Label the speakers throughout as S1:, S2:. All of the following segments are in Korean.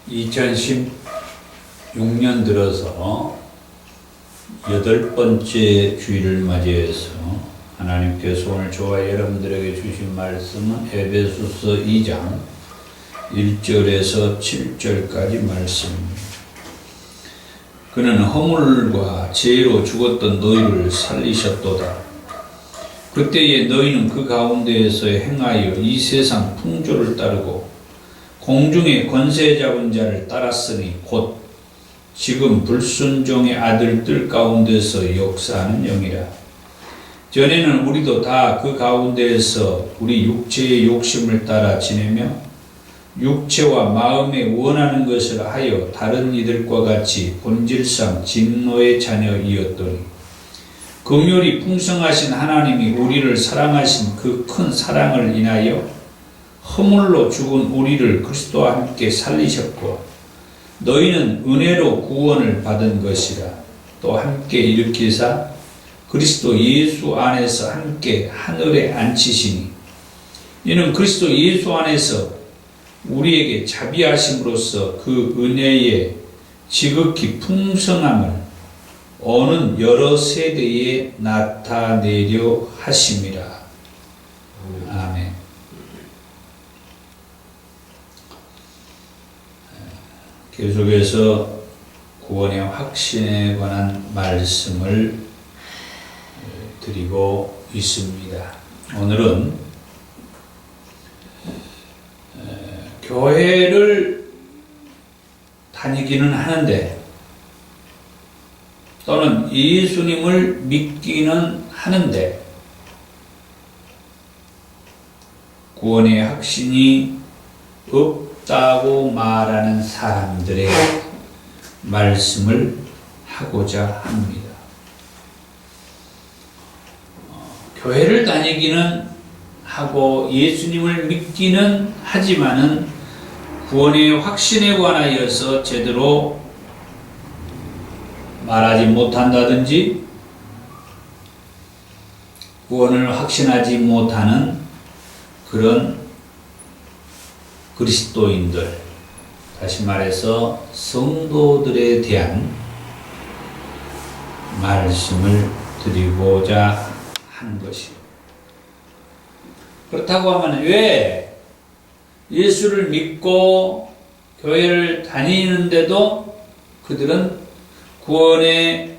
S1: 2016년 들어서 8번째 주일을 맞이해서 하나님께서 오늘 저와 여러분들에게 주신 말씀은 에베소서 2장 1절에서 7절까지 말씀입니다. 그는 허물과 죄로 죽었던 너희를 살리셨도다. 그때에 너희는 그 가운데에서 행하여 이 세상 풍조를 따르고 공중의 권세 잡은 자를 따랐으니 곧 지금 불순종의 아들들 가운데서 역사하는 영이라. 전에는 우리도 다 그 가운데에서 우리 육체의 욕심을 따라 지내며 육체와 마음에 원하는 것을 하여 다른 이들과 같이 본질상 진노의 자녀이었더니 긍휼이 풍성하신 하나님이 우리를 사랑하신 그 큰 사랑을 인하여 허물로 죽은 우리를 그리스도와 함께 살리셨고 너희는 은혜로 구원을 받은 것이라. 또 함께 일으키사 그리스도 예수 안에서 함께 하늘에 앉히시니 이는 그리스도 예수 안에서 우리에게 자비하심으로써 그 은혜의 지극히 풍성함을 어느 여러 세대에 나타내려 하심이라. 아멘. 계속해서 구원의 확신에 관한 말씀을 드리고 있습니다. 오늘은 교회를 다니기는 하는데 또는 예수님을 믿기는 하는데 구원의 확신이 없다고 말하는 사람들의 말씀을 하고자 합니다. 교회를 다니기는 하고 예수님을 믿기는 하지만은 구원의 확신에 관하여서 제대로 말하지 못한다든지 구원을 확신하지 못하는 그런 그리스도인들, 다시 말해서 성도들에 대한 말씀을 드리고자 하는 것이에요. 그렇다고 하면 왜 예수를 믿고 교회를 다니는데도 그들은 구원의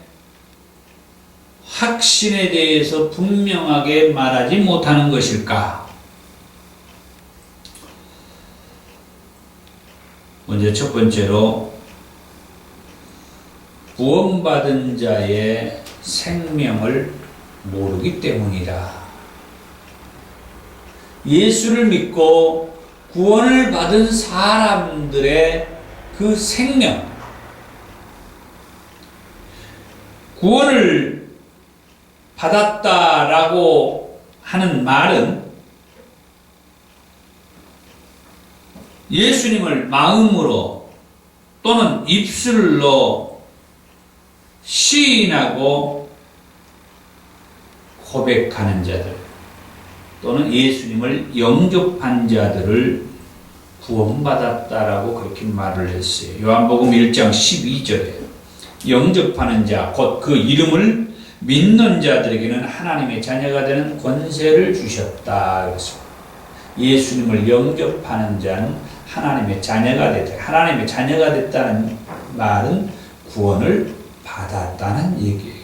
S1: 확신에 대해서 분명하게 말하지 못하는 것일까? 먼저 첫 번째로 구원받은 자의 생명을 모르기 때문이다. 예수를 믿고 구원을 받은 사람들의 그 생명, 구원을 받았다라고 하는 말은 예수님을 마음으로 또는 입술로 시인하고 고백하는 자들 또는 예수님을 영접한 자들을 구원받았다라고 그렇게 말을 했어요. 요한복음 1장 12절에 영접하는 자, 곧 그 이름을 믿는 자들에게는 하나님의 자녀가 되는 권세를 주셨다. 그랬습니다. 예수님을 영접하는 자는 하나님의 자녀가 됐다. 하나님의 자녀가 됐다는 말은 구원을 받았다는 얘기예요.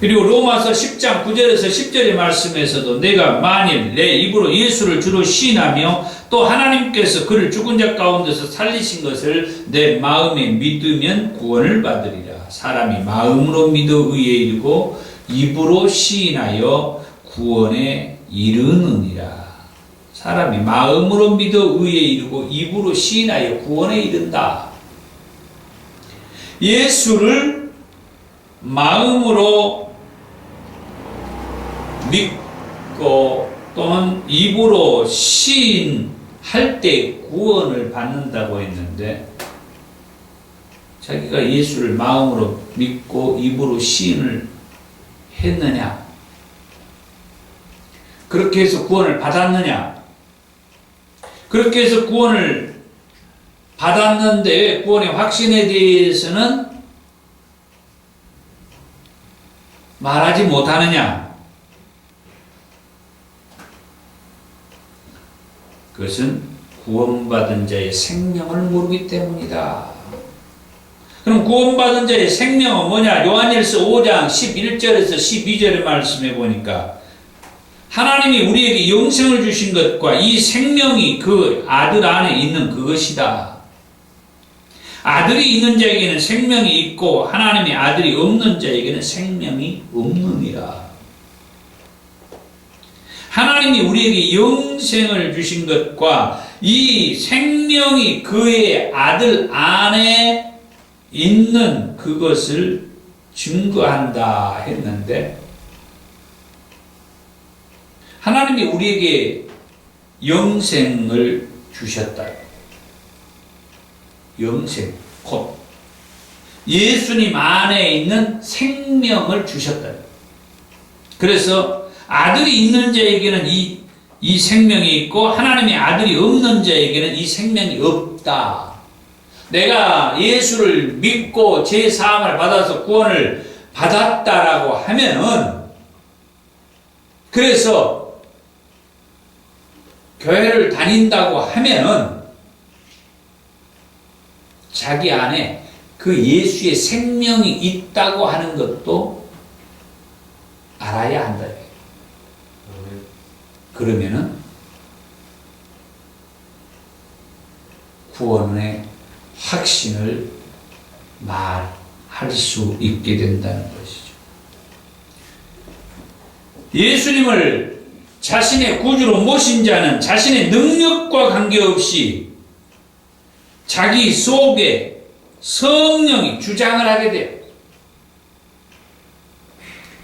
S1: 그리고 로마서 10장 9절에서 10절의 말씀에서도 내가 만일 내 입으로 예수를 주로 시인하며 또 하나님께서 그를 죽은 자 가운데서 살리신 것을 내 마음에 믿으면 구원을 받으리라. 사람이 마음으로 믿어 의에 이르고 입으로 시인하여 구원에 이르느니라. 사람이 마음으로 믿어 의에 이르고 입으로 시인하여 구원에 이른다. 예수를 마음으로 믿고 또는 입으로 시인할 때 구원을 받는다고 했는데 자기가 예수를 마음으로 믿고 입으로 시인을 했느냐? 그렇게 해서 구원을 받았느냐? 그렇게 해서 구원을 받았는데 구원의 확신에 대해서는 말하지 못하느냐? 그것은 구원받은 자의 생명을 모르기 때문이다. 그럼 구원받은 자의 생명은 뭐냐? 요한일서 5장 11절에서 12절의 말씀해 보니까 하나님이 우리에게 영생을 주신 것과 이 생명이 그 아들 안에 있는 그것이다. 아들이 있는 자에게는 생명이 있고 하나님의 아들이 없는 자에게는 생명이 없느니라. 하나님이 우리에게 영생을 주신 것과 이 생명이 그의 아들 안에 있는 그것을 증거한다 했는데, 하나님이 우리에게 영생을 주셨다. 영생, 곧 예수님 안에 있는 생명을 주셨다. 그래서 아들이 있는 자에게는 이 생명이 있고 하나님의 아들이 없는 자에게는 이 생명이 없다. 내가 예수를 믿고 제 사함을 받아서 구원을 받았다라고 하면은, 그래서 교회를 다닌다고 하면은 자기 안에 그 예수의 생명이 있다고 하는 것도 알아야 한다. 그러면은 구원의 확신을 말할 수 있게 된다는 것이죠. 예수님을 자신의 구주로 모신 자는 자신의 능력과 관계없이 자기 속에 성령이 주장을 하게 돼요.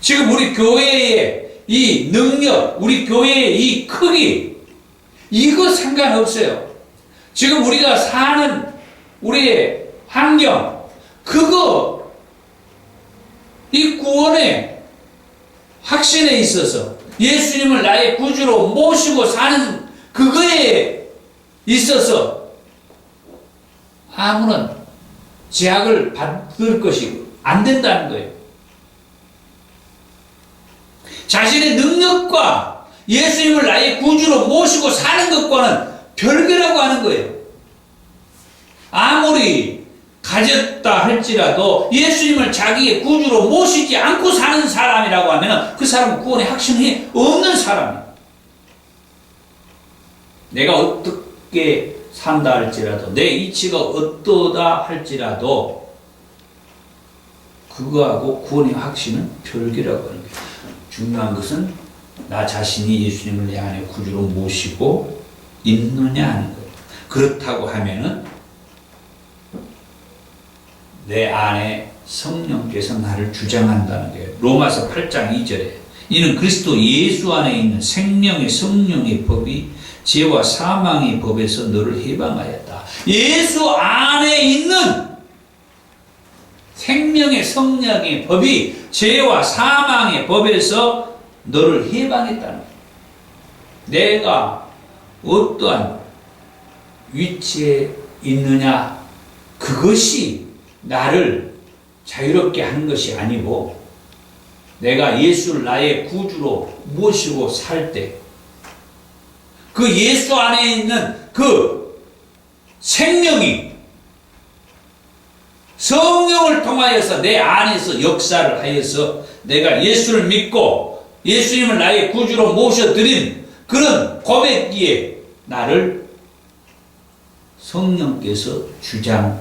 S1: 지금 우리 교회의 이 능력, 우리 교회의 이 크기, 이거 상관없어요. 지금 우리가 사는 우리의 환경, 그거, 이 구원의 확신에 있어서 예수님을 나의 구주로 모시고 사는 그거에 있어서 아무런 제약을 받을 것이 안 된다는 거예요. 자신의 능력과 예수님을 나의 구주로 모시고 사는 것과는 별개라고 하는 거예요. 아무리 가졌다 할지라도 예수님을 자기의 구주로 모시지 않고 사는 사람이라고 하면 그 사람은 구원의 확신이 없는 사람이에요. 내가 어떻게 산다 할지라도, 내 이치가 어떠다 할지라도 그거하고 구원의 확신은 별개라고 하는 거예요. 중요한 것은 나 자신이 예수님을 내 안에 구주로 모시고 있느냐 하는 거예요. 그렇다고 하면은 내 안에 성령께서 나를 주장한다는 거예요. 로마서 8장 2절에 이는 그리스도 예수 안에 있는 생명의 성령의 법이 죄와 사망의 법에서 너를 해방하였다. 예수 안에 있는 생명의 성령의 법이 죄와 사망의 법에서 너를 해방했다는 거예요. 내가 어떠한 위치에 있느냐, 그것이 나를 자유롭게 하는 것이 아니고, 내가 예수를 나의 구주로 모시고 살 때 그 예수 안에 있는 그 생명이 성령을 통하여서 내 안에서 역사를 하여서 내가 예수를 믿고 예수님을 나의 구주로 모셔드린 그런 고백기에 나를 성령께서 주장해서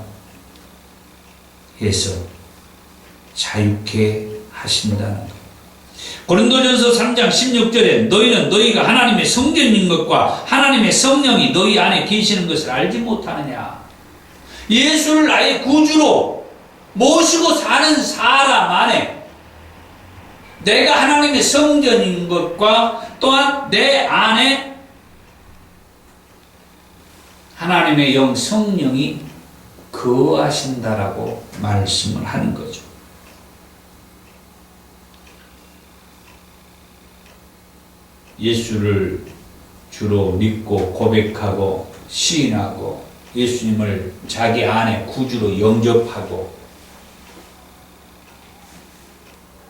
S1: 자유케 하신다는 것. 고린도전서 3장 16절에 너희는 너희가 하나님의 성전인 것과 하나님의 성령이 너희 안에 계시는 것을 알지 못하느냐. 예수를 나의 구주로 모시고 사는 사람 안에 내가 하나님의 성전인 것과 또한 내 안에 하나님의 영 성령이 거하신다라고 말씀을 하는 거죠. 예수를 주로 믿고 고백하고 시인하고 예수님을 자기 안에 구주로 영접하고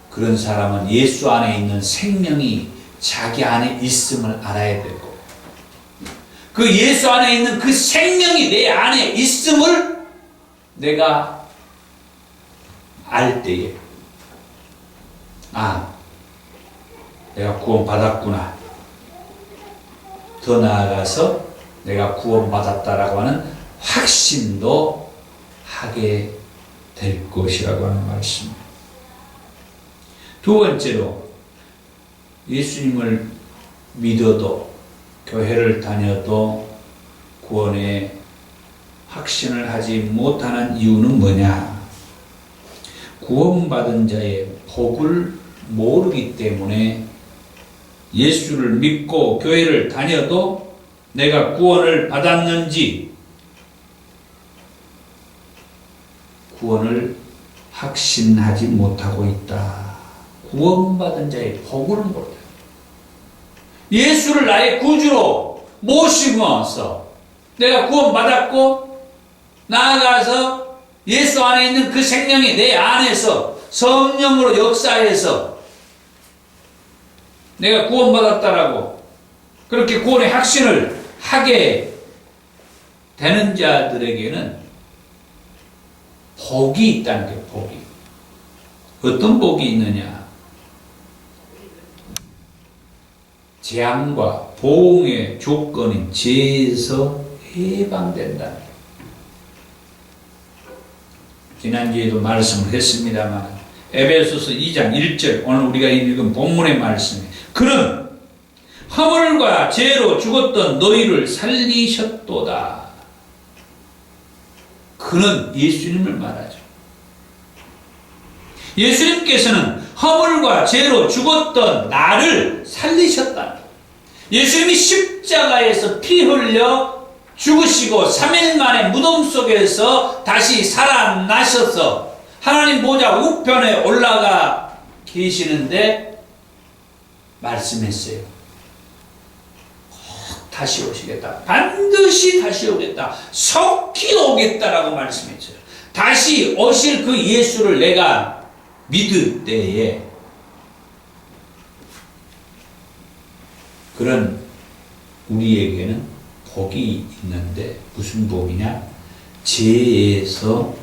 S1: 그런 사람은 예수 안에 있는 생명이 자기 안에 있음을 알아야 되고 그 예수 안에 있는 그 생명이 내 안에 있음을 내가 알 때에 내가 구원받았구나. 더 나아가서 내가 구원받았다라고 하는 확신도 하게 될 것이라고 하는 말씀입니다. 두 번째로 예수님을 믿어도 교회를 다녀도 구원의 확신을 하지 못하는 이유는 뭐냐? 구원받은 자의 복을 모르기 때문에 예수를 믿고 교회를 다녀도 내가 구원을 받았는지 구원을 확신하지 못하고 있다. 구원받은 자의 복을 모르다. 예수를 나의 구주로 모시면서 내가 구원받았고 나아가서 예수 안에 있는 그 생명이 내 안에서 성령으로 역사해서 내가 구원받았다라고 그렇게 구원의 확신을 하게 되는 자들에게는 복이 있다는 게 복이. 어떤 복이 있느냐? 재앙과 보응의 조건인 죄에서 해방된다. 지난주에도 말씀을 했습니다만 에베소서 2장 1절 오늘 우리가 읽은 본문의 말씀에 그는 허물과 죄로 죽었던 너희를 살리셨도다. 그는 예수님을 말하죠. 예수님께서는 허물과 죄로 죽었던 나를 살리셨다. 예수님이 십자가에서 피 흘려 죽으시고 3일 만에 무덤 속에서 다시 살아나셔서 하나님 보좌 우편에 올라가 계시는데 말씀했어요. 꼭 다시 오시겠다. 반드시 다시 오겠다. 속히 오겠다라고 말씀했어요. 다시 오실 그 예수를 내가 믿을 때에 그런 우리에게는 복이 있는데 무슨 복이냐? 죄에서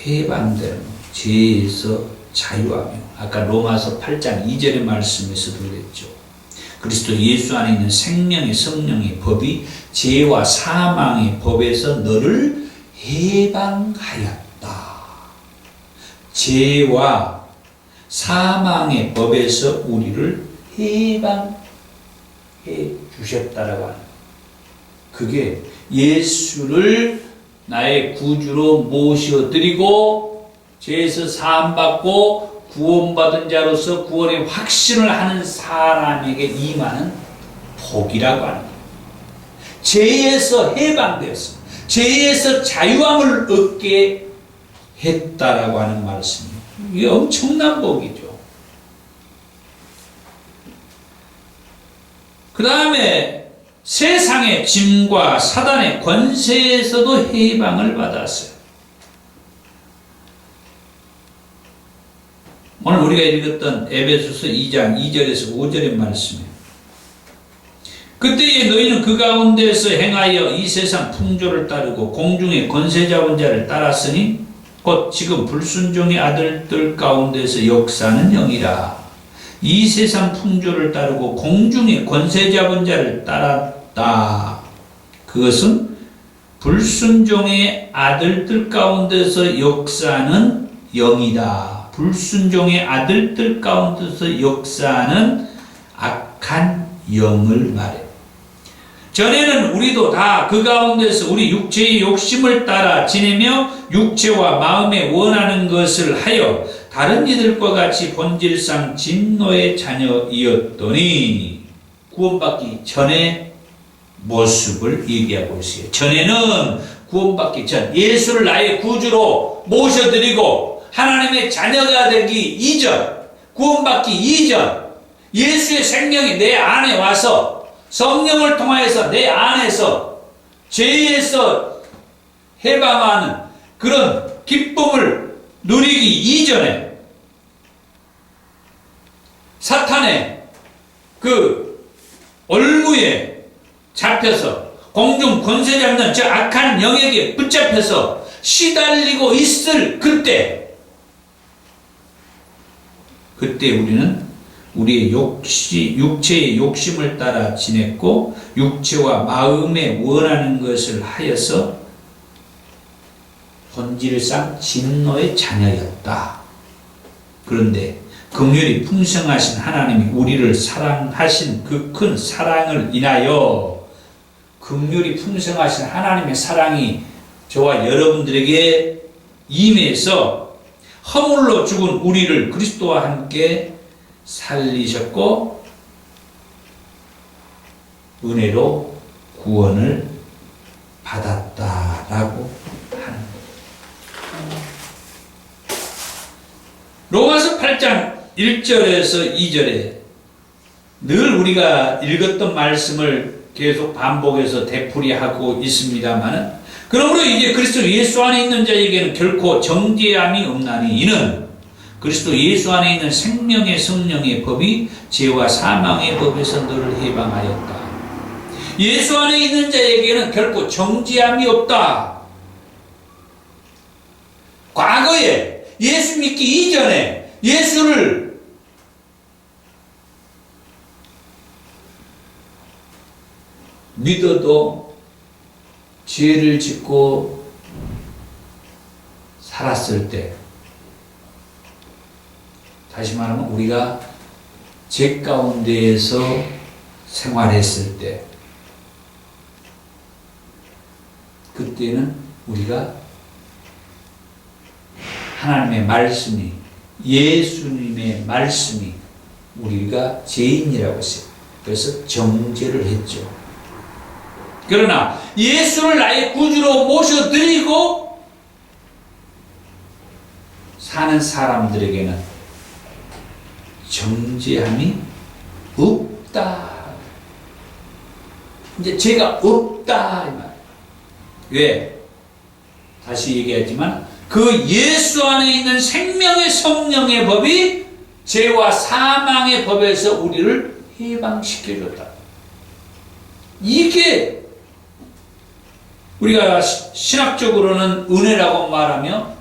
S1: 해방되는 것, 죄에서 자유하며 아까 로마서 8장 2절의 말씀에서도 그랬죠. 그리스도 예수 안에 있는 생명의 성령의 법이 죄와 사망의 법에서 너를 해방하였다. 죄와 사망의 법에서 우리를 해방해 주셨다라고 하는 그게 예수를 나의 구주로 모셔드리고 죄에서 사함받고 구원받은 자로서 구원의 확신을 하는 사람에게 임하는 복이라고 하는 거예요. 죄에서 해방되었습니다. 죄에서 자유함을 얻게 했다라고 하는 말씀입니다. 이게 엄청난 복이죠. 그 다음에 세상의 짐과 사단의 권세에서도 해방을 받았어요. 오늘 우리가 읽었던 에베소서 2장 2절에서 5절의 말씀이에요. 그때에 너희는 그 가운데서 행하여 이 세상 풍조를 따르고 공중의 권세 잡은 자를 따랐으니 곧 지금 불순종의 아들들 가운데서 역사는 영이라. 이 세상 풍조를 따르고 공중의 권세 잡은 자를 따랐다. 그것은 불순종의 아들들 가운데서 역사는 영이다. 불순종의 아들들 가운데서 역사는 악한 영을 말해. 전에는 우리도 다 그 가운데서 우리 육체의 욕심을 따라 지내며 육체와 마음에 원하는 것을 하여 다른 이들과 같이 본질상 진노의 자녀이었더니 구원받기 전의 모습을 얘기하고 있어요. 전에는 구원받기 전 예수를 나의 구주로 모셔드리고 하나님의 자녀가 되기 이전, 구원받기 이전 예수의 생명이 내 안에 와서 성령을 통하여서 내 안에서 죄에서 해방하는 그런 기쁨을 누리기 이전에 사탄의 그 얼무에 잡혀서 공중 권세 잡는 저 악한 영에게 붙잡혀서 시달리고 있을 그때 우리는 우리의 육체의 욕심을 따라 지냈고 육체와 마음에 원하는 것을 하여서 본질상 진노의 자녀였다. 그런데 긍휼이 풍성하신 하나님이 우리를 사랑하신 그 큰 사랑을 인하여 긍휼이 풍성하신 하나님의 사랑이 저와 여러분들에게 임해서 허물로 죽은 우리를 그리스도와 함께 살리셨고 은혜로 구원을 받았다라고 하는 거예요. 로마서 8장 1절에서 2절에 늘 우리가 읽었던 말씀을 계속 반복해서 되풀이하고 있습니다만, 그러므로 이제 그리스도 예수 안에 있는 자에게는 결코 정죄함이 없나니 이는 그리스도 예수 안에 있는 생명의 성령의 법이 죄와 사망의 법에서 너를 해방하였다. 예수 안에 있는 자에게는 결코 정죄함이 없다. 과거에 예수 믿기 이전에 예수를 믿어도 죄를 짓고 살았을 때, 다시 말하면 우리가 죄 가운데에서 생활했을 때, 그때는 우리가 하나님의 말씀이, 예수님의 말씀이 우리가 죄인이라고 했어요. 그래서 정죄를 했죠. 그러나 예수를 나의 구주로 모셔드리고 사는 사람들에게는 정죄함이 없다. 이제 죄가 없다 이 말. 왜? 다시 얘기하지만 그 예수 안에 있는 생명의 성령의 법이 죄와 사망의 법에서 우리를 해방시켜줬다. 이게 우리가 신학적으로는 은혜라고 말하며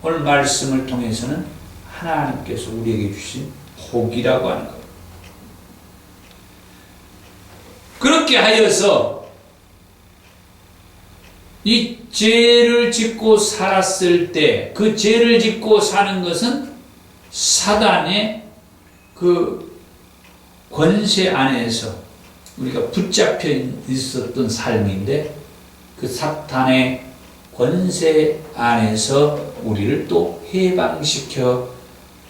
S1: 오늘 말씀을 통해서는 하나님께서 우리에게 주신 복이라고 하는 거예요. 그렇게 하여서 이 죄를 짓고 살았을 때 그 죄를 짓고 사는 것은 사단의 그 권세 안에서 우리가 붙잡혀 있었던 삶인데, 그 사탄의 권세 안에서 우리를 또 해방시켜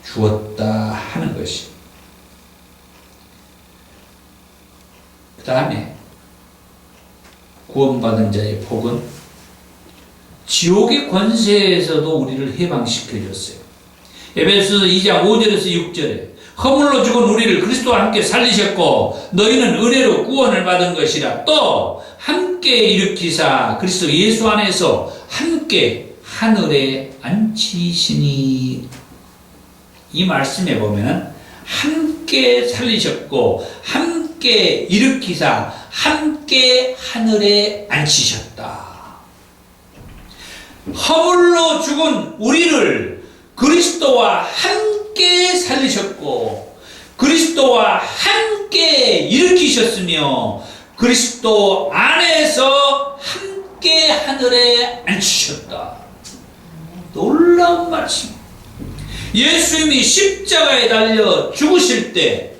S1: 주었다 하는 것이. 그 다음에 구원받은 자의 복은 지옥의 권세에서도 우리를 해방시켜 줬어요. 에베소서 2장 5절에서 6절에 허물로 죽은 우리를 그리스도와 함께 살리셨고 너희는 은혜로 구원을 받은 것이라. 또 함께 일으키사 그리스도 예수 안에서 함께 하늘에 앉히시니. 이 말씀에 보면 함께 살리셨고 함께 일으키사 함께 하늘에 앉히셨다. 허물로 죽은 우리를 그리스도와 함께 살리셨고 그리스도와 함께 일으키셨으며 그리스도 안에서 함께 하늘에 앉히셨다. 놀라운 말씀. 예수님이 십자가에 달려 죽으실 때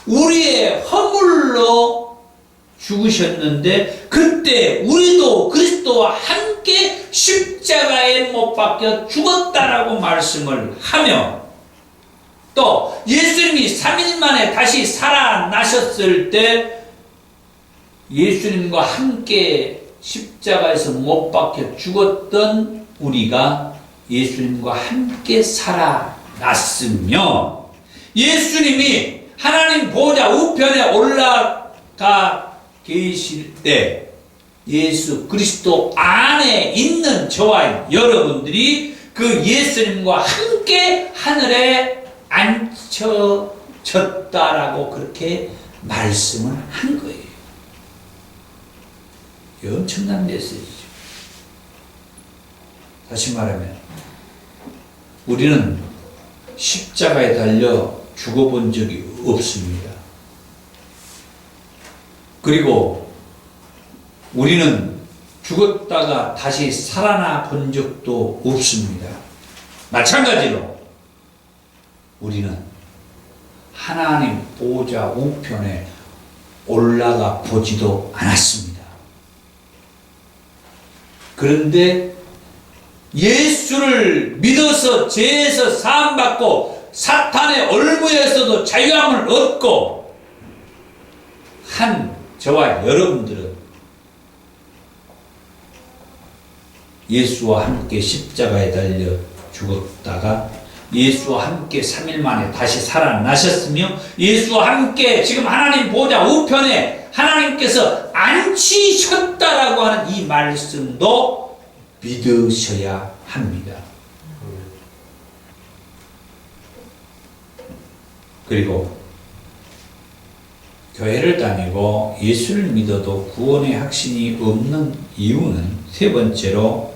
S1: 우리의 허물로 죽으셨는데 그때 우리도 그리스도와 함께 십자가에 못 박혀 죽었다라고 말씀을 하며, 또 예수님이 3일 만에 다시 살아나셨을 때 예수님과 함께 십자가에서 못 박혀 죽었던 우리가 예수님과 함께 살아났으며, 예수님이 하나님 보좌 우편에 올라가 계실 때 예수 그리스도 안에 있는 저와 여러분들이 그 예수님과 함께 하늘에 앉혀졌다라고 그렇게 말씀을 한 거예요. 엄청난 메시지죠. 다시 말하면 우리는 십자가에 달려 죽어본 적이 없습니다. 그리고 우리는 죽었다가 다시 살아나 본 적도 없습니다. 마찬가지로 우리는 하나님 보좌 우편에 올라가 보지도 않았습니다. 그런데 예수를 믿어서 죄에서 사함받고 사탄의 올무에서도 자유함을 얻고 한 저와 여러분들은 예수와 함께 십자가에 달려 죽었다가 예수와 함께 3일 만에 다시 살아나셨으며 예수와 함께 지금 하나님 보좌 우편에 하나님께서 앉히셨다라고 하는 이 말씀도 믿으셔야 합니다. 그리고 교회를 다니고 예수를 믿어도 구원의 확신이 없는 이유는 세 번째로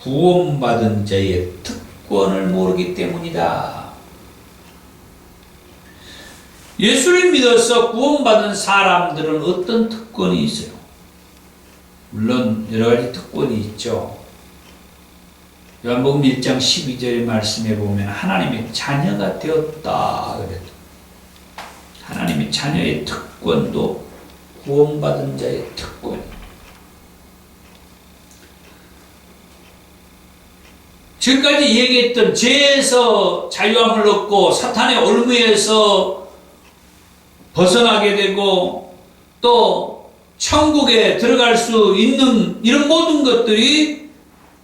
S1: 구원받은 자의 특권을 모르기 때문이다. 예수를 믿어서 구원받은 사람들은 어떤 특권이 있어요? 물론 여러 가지 특권이 있죠. 요한복음 1장 12절의 말씀에 보면 하나님의 자녀가 되었다 그랬죠. 하나님의 자녀의 특권도 구원받은 자의 특권이에요. 지금까지 얘기했던 죄에서 자유함을 얻고 사탄의 올무에서 벗어나게 되고 또 천국에 들어갈 수 있는 이런 모든 것들이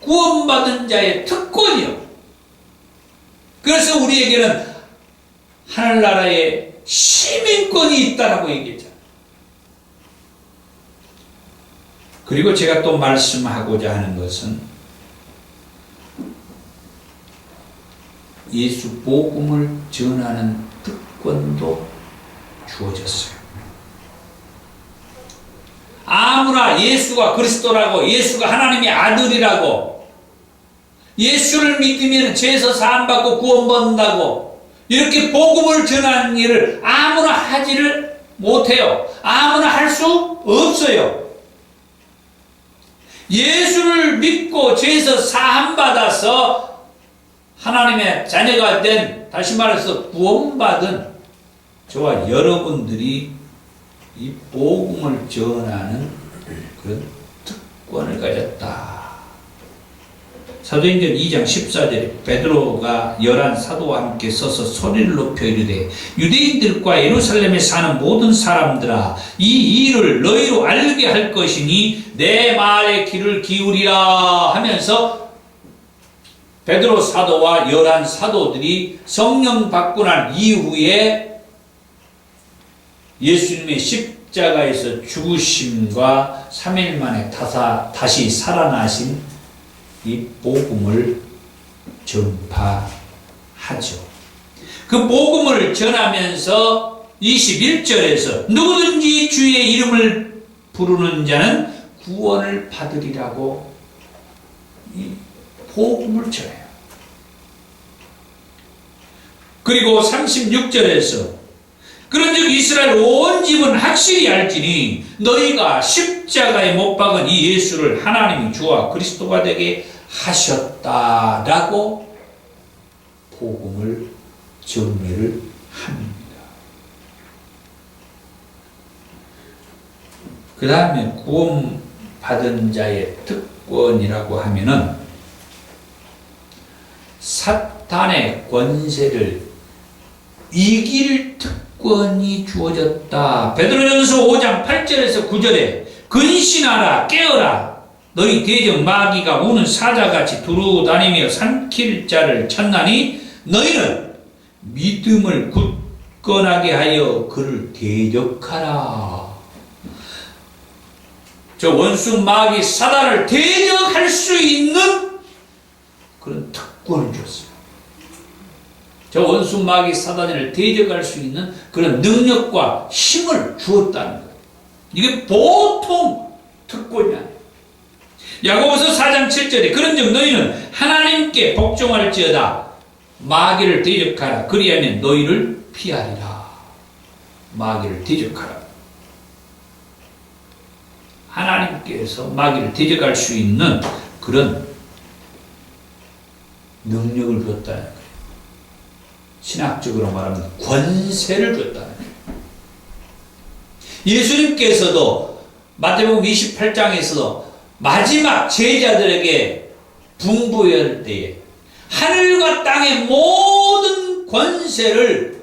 S1: 구원받은 자의 특권이요. 그래서 우리에게는 하늘나라에 시민권이 있다라고 얘기했잖아요. 그리고 제가 또 말씀하고자 하는 것은 예수 복음을 전하는 특권도 주어졌어요. 아무나 예수가 그리스도라고 예수가 하나님의 아들이라고 예수를 믿으면 죄에서 사함받고 구원받는다고 이렇게 복음을 전하는 일을 아무나 하지를 못해요. 아무나 할 수 없어요. 예수를 믿고 죄에서 사함받아서 하나님의 자녀가 된, 다시 말해서 구원받은 저와 여러분들이 이 복음을 전하는 그런 특권을 가졌다. 사도행전 2장 14절에 베드로가 11 사도와 함께 서서 소리를 높여 이르되 유대인들과 예루살렘에 사는 모든 사람들아 이 일을 너희로 알게 할 것이니 내 말에 귀를 기울이라 하면서 베드로 사도와 11 사도들이 성령 받고 난 이후에 예수님의 십자가에서 죽으심과 3일 만에 다시 살아나신 이 복음을 전파하죠. 그 복음을 전하면서 21절에서 누구든지 주의 이름을 부르는 자는 구원을 받으리라고 이 복음을 전해요. 그리고 36절에서 그런즉 이스라엘 온 집은 확실히 알지니 너희가 십자가에 못 박은 이 예수를 하나님이 주와 그리스도가 되게 하셨다라고 복음을 전매를 합니다. 그 다음에 구원받은 자의 특권이라고 하면은 사탄의 권세를 이길 특권이 주어졌다. 베드로전서 5장 8절에서 9절에 근신하라 깨어라 너희 대적 마귀가 우는 사자같이 두루다니며 삼킬 자를 찾나니 너희는 믿음을 굳건하게 하여 그를 대적하라. 저 원수 마귀 사단을 대적할 수 있는 그런 특권을 줬어요. 저 원수 마귀 사단을 대적할 수 있는 그런 능력과 힘을 주었다는 거예요. 이게 보통 특권이 아니에요. 야고보서 4장 7절에 그런즉 너희는 하나님께 복종할지어다 마귀를 대적하라 그리하면 너희를 피하리라. 마귀를 대적하라. 하나님께서 마귀를 대적할 수 있는 그런 능력을 줬다는 거예요. 신학적으로 말하면 권세를 줬다는 거예요. 예수님께서도 마태복음 28장에서도 마지막 제자들에게 분부할 때에 하늘과 땅의 모든 권세를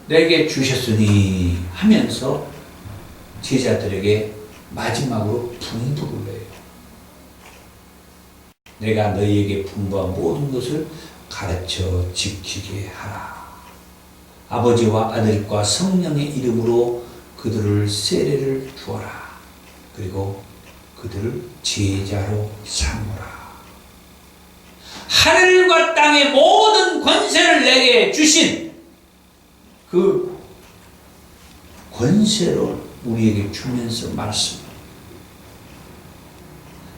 S1: 내게 주셨으니 하면서 제자들에게 마지막으로 분부를 해요. 내가 너희에게 분부한 모든 것을 가르쳐 지키게 하라. 아버지와 아들과 성령의 이름으로 그들을 세례를 주어라. 그리고 그들을 제자로 삼으라. 하늘과 땅의 모든 권세를 내게 주신 그 권세를 우리에게 주면서 말씀합니다.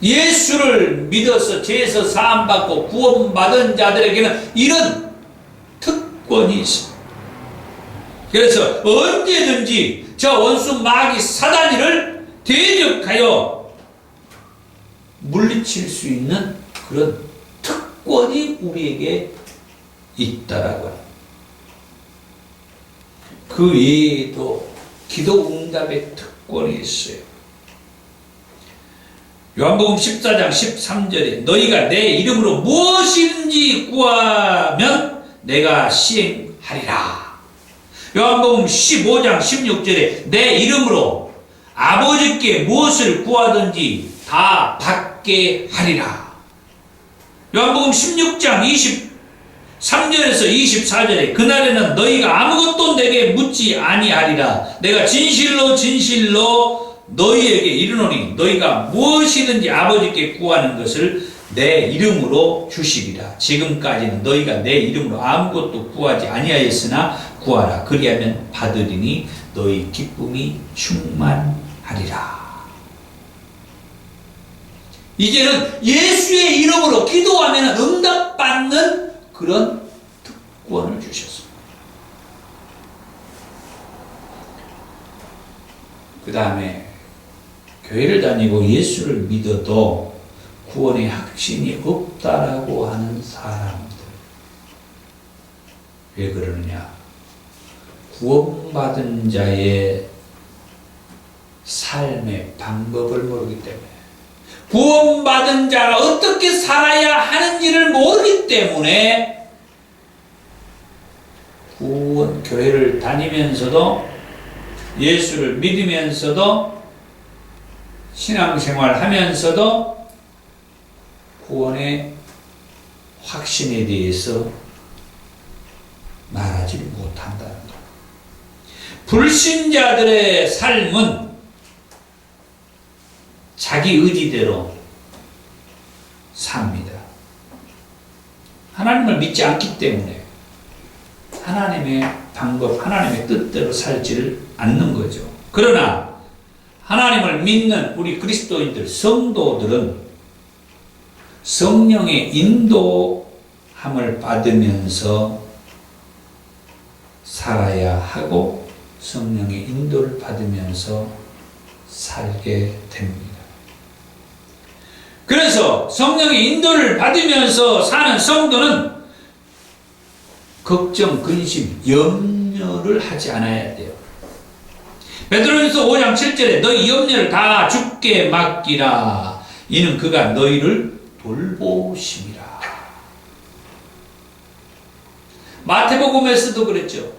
S1: 예수를 믿어서 죄에서 사함받고 구원받은 자들에게는 이런 특권이 있습니다. 그래서 언제든지 저 원수 마귀 사단이를 대적하여 물리칠 수 있는 그런 특권이 우리에게 있다라고 합니다. 그 외에도 기도 응답의 특권이 있어요. 요한복음 14장 13절에 너희가 내 이름으로 무엇이든지 구하면 내가 시행하리라. 요한복음 15장 16절에 내 이름으로 아버지께 무엇을 구하든지 다 받게 하리라. 요한복음 16장 23절에서 24절에 그날에는 너희가 아무것도 내게 묻지 아니하리라. 내가 진실로 진실로 너희에게 이르노니 너희가 무엇이든지 아버지께 구하는 것을 내 이름으로 주시리라. 지금까지는 너희가 내 이름으로 아무것도 구하지 아니하였으나 구하라. 그리하면 받으리니 너희 기쁨이 충만하리라. 이제는 예수의 이름으로 기도하면 응답받는 그런 특권을 주셨습니다. 그 다음에 교회를 다니고 예수를 믿어도 구원의 확신이 없다라고 하는 사람들. 왜 그러느냐? 구원받은 자의 삶의 방법을 모르기 때문에, 구원받은 자가 어떻게 살아야 하는지를 모르기 때문에 교회를 다니면서도 예수를 믿으면서도 신앙생활 하면서도 구원의 확신에 대해서 말하지 못한다는 것. 불신자들의 삶은 자기 의지대로 삽니다. 하나님을 믿지 않기 때문에 하나님의 방법, 하나님의 뜻대로 살지를 않는 거죠. 그러나 하나님을 믿는 우리 그리스도인들, 성도들은 성령의 인도함을 받으면서 살아야 하고 성령의 인도를 받으면서 살게 됩니다. 그래서 성령의 인도를 받으면서 사는 성도는 걱정, 근심, 염려를 하지 않아야 돼요. 베드로전서 5장 7절에 너희 염려를 다 주께 맡기라. 이는 그가 너희를 돌보심이라. 마태복음에서도 그랬죠.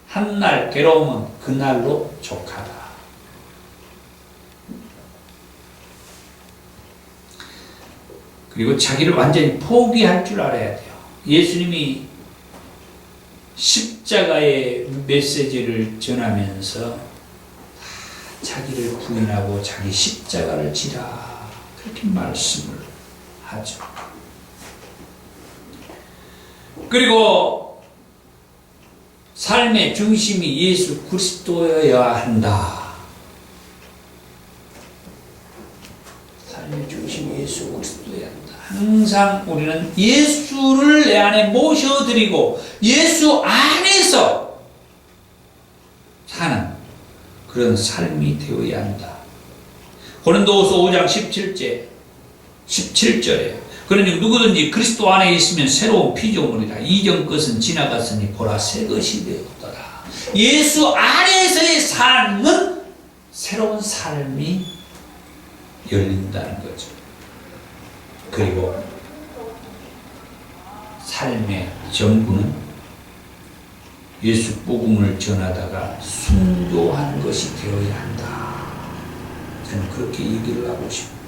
S1: 한날 괴로움은 그날로 족하다. 그리고 자기를 완전히 포기할 줄 알아야 돼요. 예수님이 십자가의 메시지를 전하면서 자기를 부인하고 자기 십자가를 지라 그렇게 말씀을 하죠. 그리고 삶의 중심이 예수 그리스도여야 한다. 삶의 중심이 예수 그리스도여야 한다. 항상 우리는 예수를 내 안에 모셔드리고 예수 안에서 사는 그런 삶이 되어야 한다. 고린도후서 5장 17절에 그러니 누구든지 그리스도 안에 있으면 새로운 피조물이라. 이전 것은 지나갔으니 보라 새 것이 되었더라. 예수 안에서의 삶은 새로운 삶이 열린다는 거죠. 그리고 삶의 전부는 예수 복음을 전하다가 순교하는 것이 되어야 한다. 저는 그렇게 얘기를 하고 싶어요.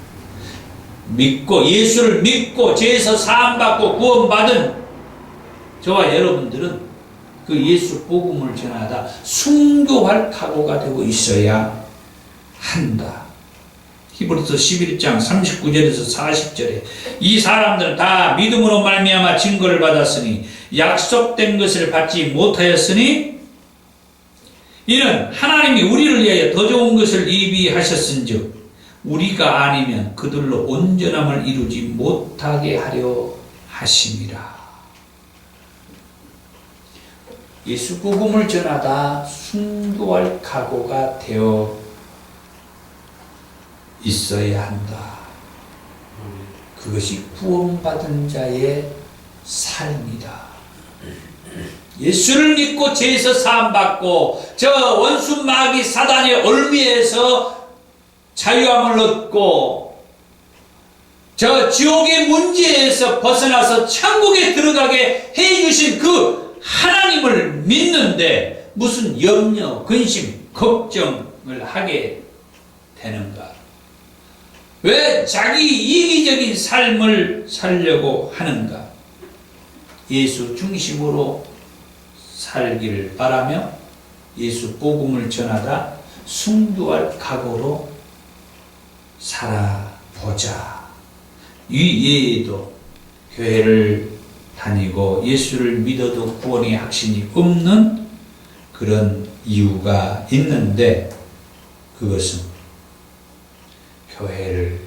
S1: 예수를 믿고 죄에서 사함받고 구원받은 저와 여러분들은 그 예수 복음을 전하다 순교할 각오가 되고 있어야 한다. 히브리서 11장 39절에서 40절에 이 사람들은 다 믿음으로 말미암아 증거를 받았으니 약속된 것을 받지 못하였으니 이는 하나님이 우리를 위하여 더 좋은 것을 예비하셨은즉 우리가 아니면 그들로 온전함을 이루지 못하게 하려 하심이라. 예수 복음을 전하다 순교할 각오가 되어 있어야 한다. 그것이 구원받은 자의 삶이다. 예수를 믿고 죄에서 사함받고 저 원수 마귀 사단의 올미에서 자유함을 얻고 저 지옥의 문제에서 벗어나서 천국에 들어가게 해주신 그 하나님을 믿는데 무슨 염려, 근심, 걱정을 하게 되는가? 왜 자기 이기적인 삶을 살려고 하는가? 예수 중심으로 살기를 바라며 예수 복음을 전하다 순교할 각오로 살아보자. 이 외에도 교회를 다니고 예수를 믿어도 구원의 확신이 없는 그런 이유가 있는데 그것은 교회를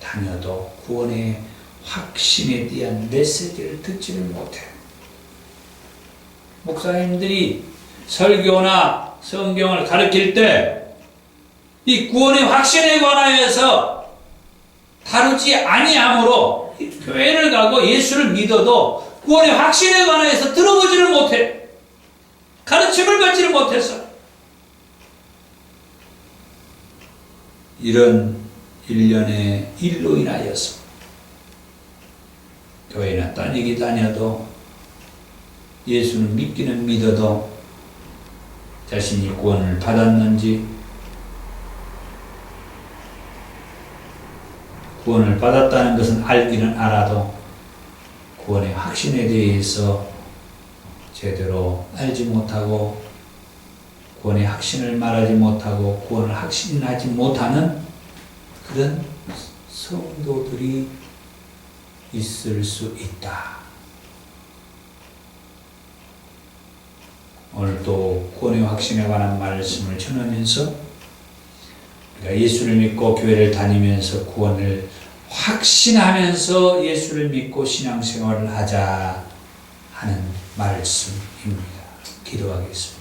S1: 다녀도 구원의 확신에 대한 메시지를 듣지를 못해. 목사님들이 설교나 성경을 가르칠 때 이 구원의 확신에 관하여서 다루지 아니하므로 교회를 가고 예수를 믿어도 구원의 확신에 관하여서 들어보지를 못해. 가르침을 받지를 못했어. 이런 일련의 일로 인하여서 교회나 다니기 다녀도 예수는 믿기는 믿어도 자신이 구원을 받았는지 구원을 받았다는 것은 알기는 알아도 구원의 확신에 대해서 제대로 알지 못하고 구원의 확신을 말하지 못하고 구원을 확신하지 못하는 그런 성도들이 있을 수 있다. 오늘도 구원의 확신에 관한 말씀을 전하면서 우리가 예수를 믿고 교회를 다니면서 구원을 확신하면서 예수를 믿고 신앙생활을 하자 하는 말씀입니다. 기도하겠습니다.